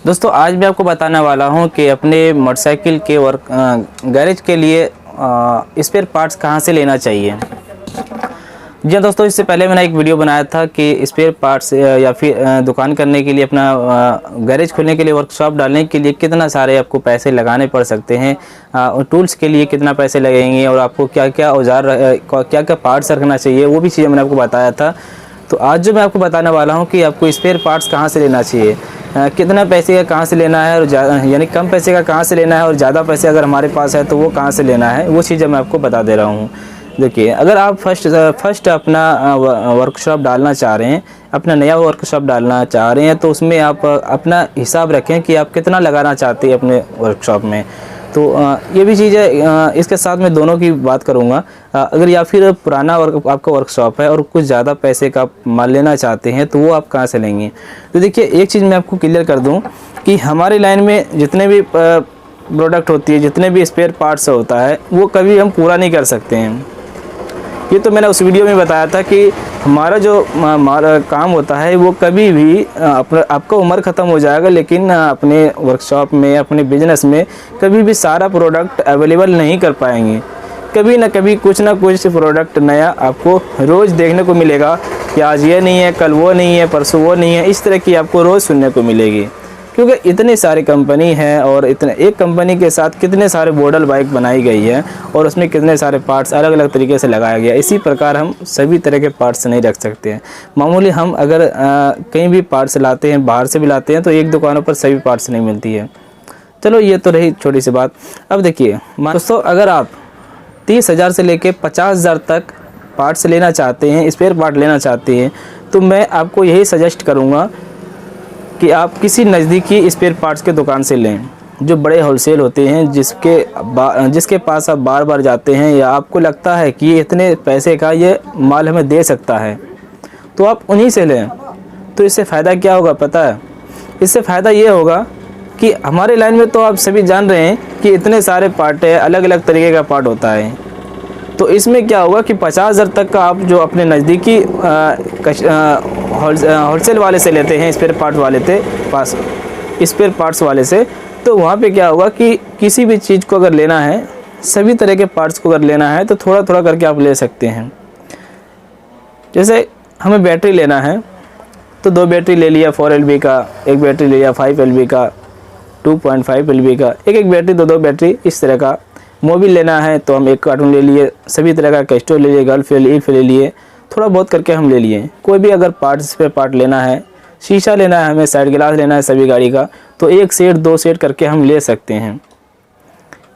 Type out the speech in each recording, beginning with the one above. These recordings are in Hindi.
दोस्तों आज मैं आपको बताने वाला हूं कि अपने मोटरसाइकिल के गैरेज के लिए स्पेयर पार्ट्स कहां से लेना चाहिए। जी दोस्तों, इससे पहले मैंने एक वीडियो बनाया था कि स्पेयर पार्ट्स या फिर दुकान करने के लिए, अपना गैरेज खोलने के लिए, वर्कशॉप डालने के लिए कितना सारे आपको पैसे लगाने पड़ सकते हैं, और टूल्स के लिए कितना पैसे लगेंगे और आपको क्या क्या औजार क्या क्या पार्ट्स रखना चाहिए, वो भी चीज़ें मैंने आपको बताया था। तो आज जो मैं आपको बताने वाला हूँ कि आपको स्पेयर पार्ट्स कहाँ से लेना चाहिए, कितना पैसे का कहाँ से लेना है, और यानी कम पैसे का कहाँ से लेना है, और ज़्यादा पैसे अगर हमारे पास है तो वो कहाँ से लेना है, वो चीज़ें मैं आपको बता दे रहा हूँ। देखिए, अगर आप फर्स्ट अपना वर्कशॉप डालना चाह रहे हैं, अपना नया वर्कशॉप डालना चाह रहे हैं, तो उसमें आप अपना हिसाब रखें कि आप कितना लगाना चाहते हैं अपने वर्कशॉप में। तो ये भी चीज़ है, इसके साथ मैं दोनों की बात करूँगा। अगर या फिर पुराना आपका वर्कशॉप है और कुछ ज़्यादा पैसे का माल लेना चाहते हैं तो वो आप कहाँ से लेंगे। तो देखिए, एक चीज़ मैं आपको क्लियर कर दूँ कि हमारी लाइन में जितने भी प्रोडक्ट होती है, जितने भी स्पेयर पार्ट्स होता है, वो कभी हम पूरा नहीं कर सकते हैं। ये तो मैंने उस वीडियो में बताया था कि हमारा जो काम होता है वो कभी भी आपका उम्र ख़त्म हो जाएगा, लेकिन अपने वर्कशॉप में, अपने बिजनेस में कभी भी सारा प्रोडक्ट अवेलेबल नहीं कर पाएंगे। कभी ना कभी कुछ ना कुछ प्रोडक्ट नया आपको रोज़ देखने को मिलेगा कि आज ये नहीं है, कल वो नहीं है, परसों वो नहीं है। इस तरह की आपको रोज़ सुनने को मिलेगी, क्योंकि इतनी सारी कंपनी है और इतने एक कंपनी के साथ कितने सारे मॉडल बाइक बनाई गई है और उसमें कितने सारे पार्ट्स अलग अलग तरीके से लगाया गया। इसी प्रकार हम सभी तरह के पार्ट्स नहीं रख सकते हैं। मामूली हम अगर कहीं भी पार्ट्स लाते हैं, बाहर से भी लाते हैं, तो एक दुकानों पर सभी पार्ट्स नहीं मिलती है। चलो, ये तो रही छोटी सी बात। अब देखिए दोस्तों, अगर आप 30,000 से लेके 50,000 तक पार्ट्स लेना चाहते हैं, स्पेयर पार्ट लेना चाहते हैं, तो मैं आपको यही सजेस्ट करूँगा कि आप किसी नज़दीकी स्पेयर पार्ट्स के दुकान से लें, जो बड़े होलसेल होते हैं, जिसके पास आप बार बार जाते हैं, या आपको लगता है कि ये इतने पैसे का ये माल हमें दे सकता है, तो आप उन्हीं से लें। तो इससे फ़ायदा क्या होगा पता है? इससे फ़ायदा ये होगा कि हमारे लाइन में तो आप सभी जान रहे हैं कि इतने सारे पार्ट है, अलग अलग तरीके का पार्ट होता है। तो इसमें क्या होगा कि 50,000 तक का आप जो अपने नज़दीकी होलसेल वाले से लेते हैं, स्पेयर पार्ट वाले स्पेयर पार्ट्स वाले से, तो वहाँ पे क्या होगा कि किसी भी चीज़ को अगर लेना है, सभी तरह के पार्ट्स को अगर लेना है, तो थोड़ा थोड़ा करके आप ले सकते हैं। जैसे हमें बैटरी लेना है तो 2 बैटरी ले लिया 4 LB का, एक बैटरी ले लिया 5 LB का, 2.5 LB का, एक बैटरी, 2 बैटरी, इस तरह का। मोबिल लेना है तो हम 1 कार्टून ले लिए, सभी तरह का कैस्ट्रोल ले लिए, गल्फ ले लिए, थोड़ा बहुत करके हम ले लिए। कोई भी अगर पार्ट्स पे पार्ट लेना है, शीशा लेना है, हमें साइड ग्लास लेना है सभी गाड़ी का, तो 1 सेट 2 सेट करके हम ले सकते हैं।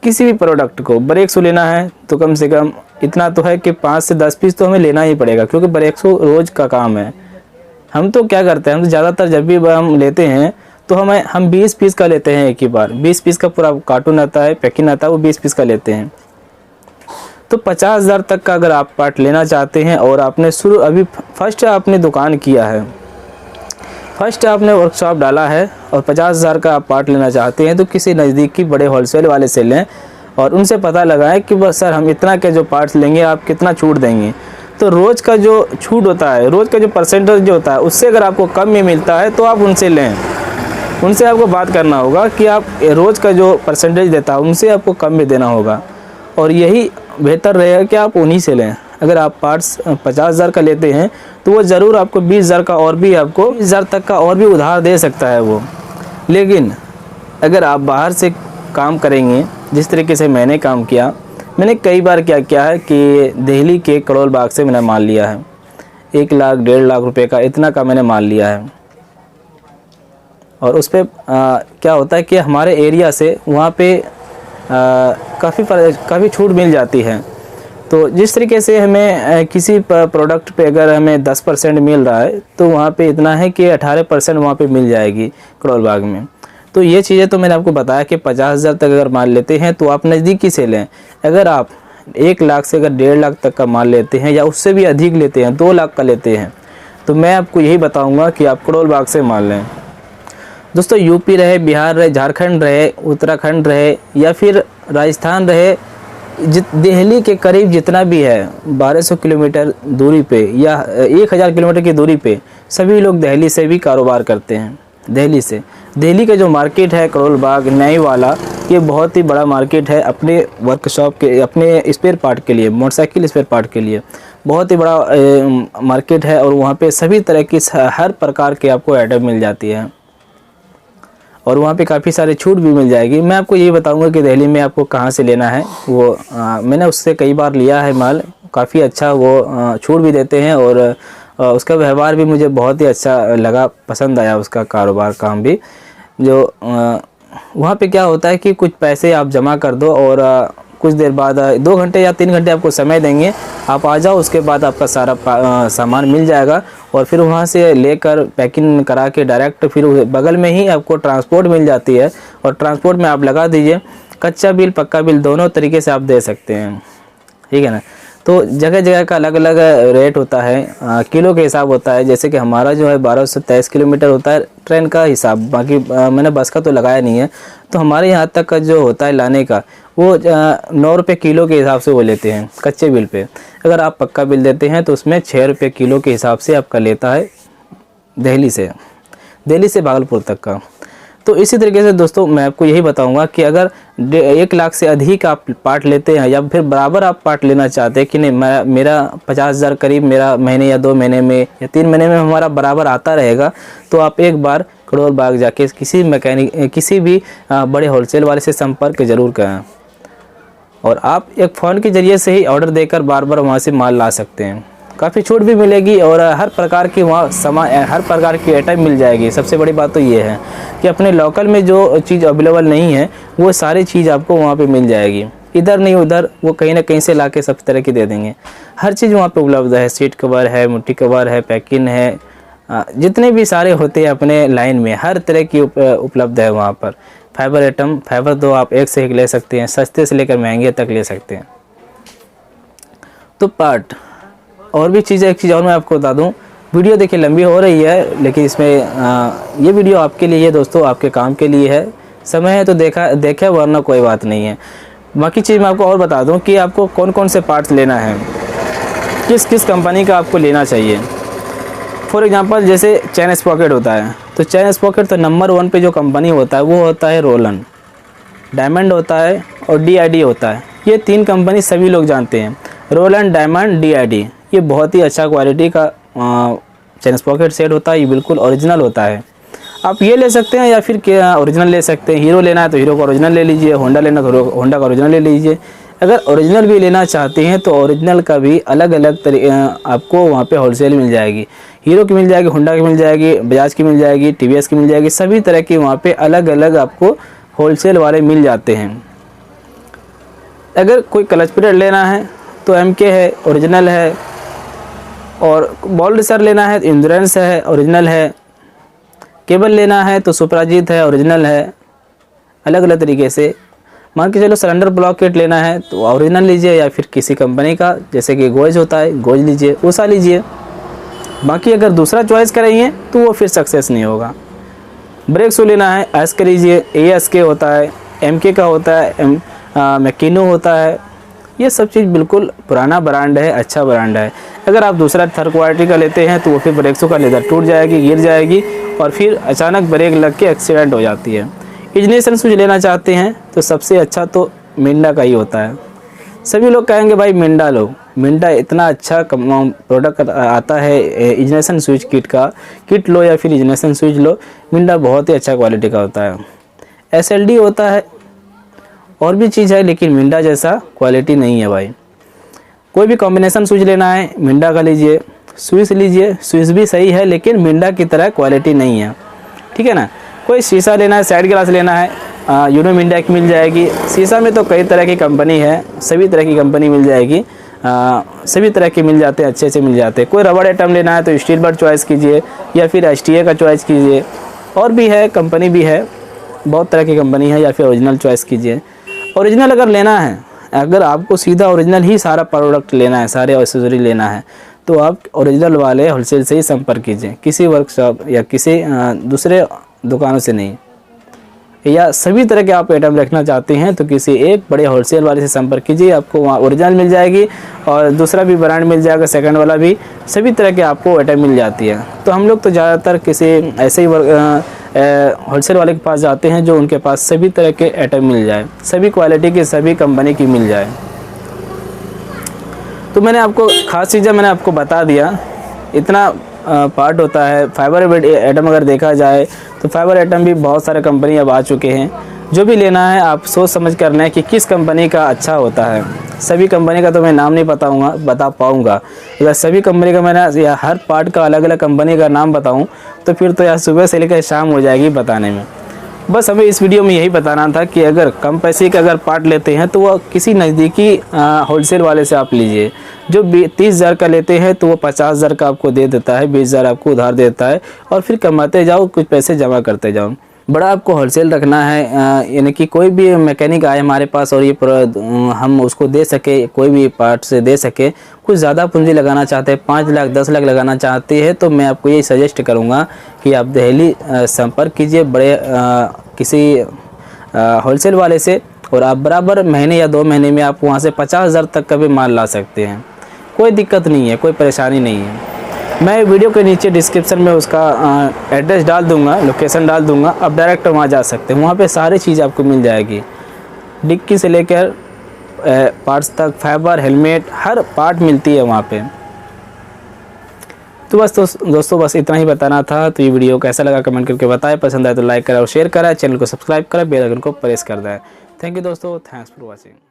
किसी भी प्रोडक्ट को ब्रेक शू लेना है तो कम से कम इतना तो है कि 5 से 10 पीस तो हमें लेना ही पड़ेगा, क्योंकि ब्रेक शू रोज़ का काम है। हम तो क्या करते हैं, हम तो ज़्यादातर जब भी हम लेते हैं तो हम 20 पीस का लेते हैं एक ही बार। 20 पीस का पूरा कार्टून आता है, पैकिंग आता है, वो 20 पीस का लेते हैं। तो 50,000 तक का अगर आप पार्ट लेना चाहते हैं और आपने अभी फर्स्ट आपने दुकान किया है, फर्स्ट आपने वर्कशॉप डाला है और 50,000 का आप पार्ट लेना चाहते हैं, तो किसी नज़दीकी बड़े होलसेल वाले से लें और उनसे पता लगाएं कि बस सर हम इतना के जो पार्ट्स लेंगे, आप कितना छूट देंगे। तो रोज़ का जो छूट होता है, रोज़ का जो परसेंटेज जो होता है, उससे अगर आपको कम में मिलता है तो आप उनसे लें। उनसे आपको बात करना होगा कि आप रोज़ का जो परसेंटेज देता है उनसे आपको कम में देना होगा, और यही बेहतर रहेगा कि आप उन्हीं से लें। अगर आप पार्ट्स 50,000 का लेते हैं तो वो ज़रूर आपको 20,000 का और भी, आपको 20,000 तक का और भी उधार दे सकता है वो। लेकिन अगर आप बाहर से काम करेंगे, जिस तरीके से मैंने काम किया, मैंने कई बार क्या किया है कि दिल्ली के करोल बाग से मैंने माल लिया है, 1 लाख 1.5 लाख रुपए का, इतना का मैंने माल लिया है। और उस पर क्या होता है कि हमारे एरिया से वहाँ पे काफ़ी छूट मिल जाती है। तो जिस तरीके से हमें किसी प्रोडक्ट पे अगर हमें 10% मिल रहा है, तो वहाँ पे इतना है कि 18% वहाँ पे मिल जाएगी करोल बाग में। तो ये चीज़ें तो मैंने आपको बताया कि 50,000 तक अगर माल लेते हैं तो आप नज़दीकी से लें। अगर आप 1 लाख से अगर 1.5 लाख तक का माल लेते हैं, या उससे भी अधिक लेते हैं, 2 लाख का लेते हैं, तो मैं आपको यही बताऊँगा कि आप करोल बाग से माल लें। दोस्तों, यूपी रहे, बिहार रहे, झारखंड रहे, उत्तराखंड रहे, या फिर राजस्थान रहे, दिल्ली के करीब जितना भी है 1200 किलोमीटर दूरी पे या 1000 किलोमीटर की दूरी पे, सभी लोग दिल्ली से भी कारोबार करते हैं। दिल्ली से। दिल्ली का जो मार्केट है करोल बाग नई वाला, ये बहुत ही बड़ा मार्केट है अपने वर्कशॉप के, अपने स्पेयर पार्ट के लिए, मोटरसाइकिल स्पेयर पार्ट के लिए बहुत ही बड़ा मार्केट है। और वहाँ पे सभी तरह की हर प्रकार के आपको आइटम मिल जाती है और वहाँ पे काफ़ी सारे छूट भी मिल जाएगी। मैं आपको ये बताऊंगा कि दिल्ली में आपको कहाँ से लेना है। वो मैंने उससे कई बार लिया है माल, काफ़ी अच्छा वो छूट भी देते हैं और उसका व्यवहार भी मुझे बहुत ही अच्छा लगा, पसंद आया उसका कारोबार काम भी। जो वहाँ पे क्या होता है कि कुछ पैसे आप जमा कर दो और कुछ देर बाद 2 घंटे या 3 घंटे आपको समय देंगे, आप आ जाओ, उसके बाद आपका सारा सामान मिल जाएगा और फिर वहाँ से लेकर पैकिंग करा के डायरेक्ट फिर बगल में ही आपको ट्रांसपोर्ट मिल जाती है और ट्रांसपोर्ट में आप लगा दीजिए। कच्चा बिल पक्का बिल दोनों तरीके से आप दे सकते हैं, ठीक है ना। तो जगह जगह का अलग अलग रेट होता है, किलो के हिसाब होता है। जैसे कि हमारा जो है 1223 किलोमीटर होता है ट्रेन का हिसाब, बाकी मैंने बस का तो लगाया नहीं है। तो हमारे यहाँ तक का जो होता है लाने का वो 9 रुपये किलो के हिसाब से वो लेते हैं कच्चे बिल पे। अगर आप पक्का बिल देते हैं तो उसमें 6 रुपये किलो के हिसाब से आपका लेता है दिल्ली से भागलपुर तक का। तो इसी तरीके से दोस्तों मैं आपको यही बताऊंगा कि अगर 1 लाख से अधिक आप पार्ट लेते हैं या फिर बराबर आप पार्ट लेना चाहते हैं कि नहीं मेरा 50,000 करीब मेरा महीने या 2 महीने में या 3 महीने में हमारा बराबर आता रहेगा, तो आप एक बार करोल बाग जाके किसी मैकेनिक किसी भी बड़े होलसेल वाले से संपर्क ज़रूर करें और आप एक फ़ोन के ज़रिए से ही ऑर्डर देकर बार बार वहाँ से माल ला सकते हैं। काफ़ी छूट भी मिलेगी और हर प्रकार की वहाँ हर प्रकार की आइटम मिल जाएगी। सबसे बड़ी बात तो ये है कि अपने लोकल में जो चीज़ अवेलेबल नहीं है वो सारी चीज़ आपको वहाँ पे मिल जाएगी, इधर नहीं उधर, वो कहीं ना कहीं से ला के सब तरह की दे देंगे। हर चीज़ वहाँ पे उपलब्ध है, सीट कवर है, मुट्ठी कवर है, पैकिंग है, जितने भी सारे होते हैं अपने लाइन में हर तरह की उपलब्ध है वहाँ पर। फाइबर आइटम, फाइबर तो आप एक से एक ले सकते हैं, सस्ते से लेकर महंगे तक ले सकते हैं। तो पार्ट और भी चीज़ें, एक चीज़ और मैं आपको बता दूं, वीडियो देखिए लंबी हो रही है लेकिन इसमें ये वीडियो आपके लिए है दोस्तों, आपके काम के लिए है। समय है तो देखे वरना कोई बात नहीं है। बाकी चीज़ मैं आपको और बता दूं कि आपको कौन कौन से पार्ट्स लेना है, किस किस कंपनी का आपको लेना चाहिए। फॉर एग्जांपल जैसे चैन स्प्रॉकेट होता है, तो चैन स्प्रॉकेट तो नंबर 1 पे जो कंपनी होता है वो होता है रोलन, डायमंड होता है और DID होता है। ये 3 कंपनी सभी लोग जानते हैं, रोलन, डायमंड, DID। ये बहुत ही अच्छा क्वालिटी का चैन स्प्रॉकेट सेट होता है, ये बिल्कुल ओरिजिनल होता है। आप ये ले सकते हैं या फिर ओरिजिनल ले सकते हैं। हीरो लेना है तो हीरो का ओरिजिनल ले लीजिए, होंडा लेना तो होंडा का ओरिजिनल ले लीजिए। अगर ओरिजिनल भी लेना चाहते हैं तो ओरिजिनल का भी अलग अलग आपको वहाँ पे होलसेल मिल जाएगी। हीरो की मिल जाएगी, होंडा की मिल जाएगी, बजाज की मिल जाएगी, TVS की मिल जाएगी, सभी तरह की वहाँ पे अलग अलग आपको होलसेल वाले मिल जाते हैं। अगर कोई क्लच प्लेट लेना है तो MK है, ओरिजिनल है, और बॉल रेसर लेना है तो इंश्योरेंस है, ओरिजिनल है। केबल लेना है तो सुपराजीत है, ओरिजिनल है। अलग अलग तरीके से मान के चलो सिलेंडर ब्लॉक किट लेना है तो ओरिजिनल लीजिए या फिर किसी कंपनी का, जैसे कि गोज होता है गोज लीजिए, उषा लीजिए। बाकी अगर दूसरा चॉइस करेंगे तो वो फिर सक्सेस नहीं होगा। ब्रेक शू लेना है एस के लीजिए, ASK होता है, MK का होता है, मैकिनो होता है। ये सब चीज़ बिल्कुल पुराना ब्रांड है, अच्छा ब्रांड है। अगर आप दूसरा थर्ड क्वालिटी का लेते हैं तो वो फिर ब्रेक शू का लेदर टूट जाएगी, गिर जाएगी और फिर अचानक ब्रेक लग के एक्सीडेंट हो जाती है। इग्निशन स्विच लेना चाहते हैं तो सबसे अच्छा तो मिंडा का ही होता है। सभी लोग कहेंगे भाई मिंडा लो, मिंडा इतना अच्छा प्रोडक्ट आता है इग्निशन स्विच किट लो या फिर इग्निशन स्विच लो, मिंडा बहुत ही अच्छा क्वालिटी का होता है। SLD होता है और भी चीज़ है लेकिन मिंडा जैसा क्वालिटी नहीं है भाई। कोई भी कॉम्बिनेशन स्विच लेना है मिंडा का लीजिए, स्विच लीजिए, स्विच भी सही है लेकिन मिंडा की तरह क्वालिटी नहीं है, ठीक है ना। कोई शीशा लेना है, साइड ग्लास लेना है, यूनो मिंडा की मिल जाएगी। शीशा में तो कई तरह की कंपनी है, सभी तरह की कंपनी मिल जाएगी, सभी तरह के मिल जाते हैं, अच्छे से मिल जाते हैं। कोई रबड़ आइटम लेना है तो स्टील बर्ड चॉइस कीजिए या फिर STA का चॉइस कीजिए। और भी है, कंपनी भी है, बहुत तरह की कंपनी है, या फिर ओरिजिनल चॉइस कीजिए। ओरिजिनल अगर लेना है, अगर आपको सीधा ओरिजिनल ही सारा प्रोडक्ट लेना है, सारे एक्सेसरी लेना है, तो आप ओरिजिनल वाले होलसेल से ही संपर्क कीजिए, किसी वर्कशॉप या किसी दूसरे दुकानों से नहीं। या सभी तरह के आप आइटम रखना चाहते हैं तो किसी एक बड़े होलसेल वाले से संपर्क कीजिए, आपको वहाँ ओरिजिनल मिल जाएगी और दूसरा भी ब्रांड मिल जाएगा, सेकंड वाला भी, सभी तरह के आपको आइटम मिल जाती है। तो हम लोग तो ज़्यादातर किसी ऐसे ही होलसेल वाले के पास जाते हैं जो उनके पास सभी तरह के आइटम मिल जाए, सभी क्वालिटी की, सभी कंपनी की मिल जाए। तो मैंने आपको ख़ास चीज़ें मैंने आपको बता दिया। इतना पार्ट होता है। फाइबर आइटम अगर देखा जाए तो फाइबर आइटम भी बहुत सारे कंपनी अब आ चुके हैं। जो भी लेना है आप सोच समझ कर लें कि किस कंपनी का अच्छा होता है। सभी कंपनी का तो मैं नाम नहीं बता पाऊँगा। अगर सभी कंपनी का मैंने या हर पार्ट का अलग अलग कंपनी का नाम बताऊँ तो फिर तो यार सुबह से लेकर शाम हो जाएगी बताने में। बस हमें इस वीडियो में यही बताना था कि अगर कम पैसे का अगर पार्ट लेते हैं तो वो किसी नज़दीकी होलसेल वाले से आप लीजिए। जो 30,000 का लेते हैं तो वो 50,000 का आपको दे देता है, 20,000 आपको उधार देता है और फिर कमाते जाओ, कुछ पैसे जमा करते जाओ। बड़ा आपको होलसेल रखना है, यानी कि कोई भी मैकेनिक आए हमारे पास और ये हम उसको दे सके, कोई भी पार्ट से दे सके। कुछ ज़्यादा पूंजी लगाना चाहते हैं, 5 लाख 10 लाख लगाना चाहते हैं तो मैं आपको ये सजेस्ट करूँगा कि आप दिल्ली संपर्क कीजिए बड़े किसी होलसेल वाले से और आप बराबर महीने या 2 महीने में आप वहाँ से 50,000 तक का भी माल ला सकते हैं। कोई दिक्कत नहीं है, कोई परेशानी नहीं है। मैं वीडियो के नीचे डिस्क्रिप्शन में उसका एड्रेस डाल दूंगा, लोकेशन डाल दूंगा, आप डायरेक्ट वहाँ जा सकते हैं। वहाँ पे सारी चीज़ आपको मिल जाएगी, डिक्की से लेकर पार्ट्स तक, फाइबर, हेलमेट, हर पार्ट मिलती है वहाँ पे। तो बस दोस्तों बस इतना ही बताना था। तो ये वीडियो कैसा लगा कमेंट करके बताएं, पसंद आए तो लाइक करें और शेयर करें, चैनल को सब्सक्राइब करें, बेल आइकन को प्रेस कर दें। थैंक यू दोस्तों, थैंक्स फॉर वॉचिंग।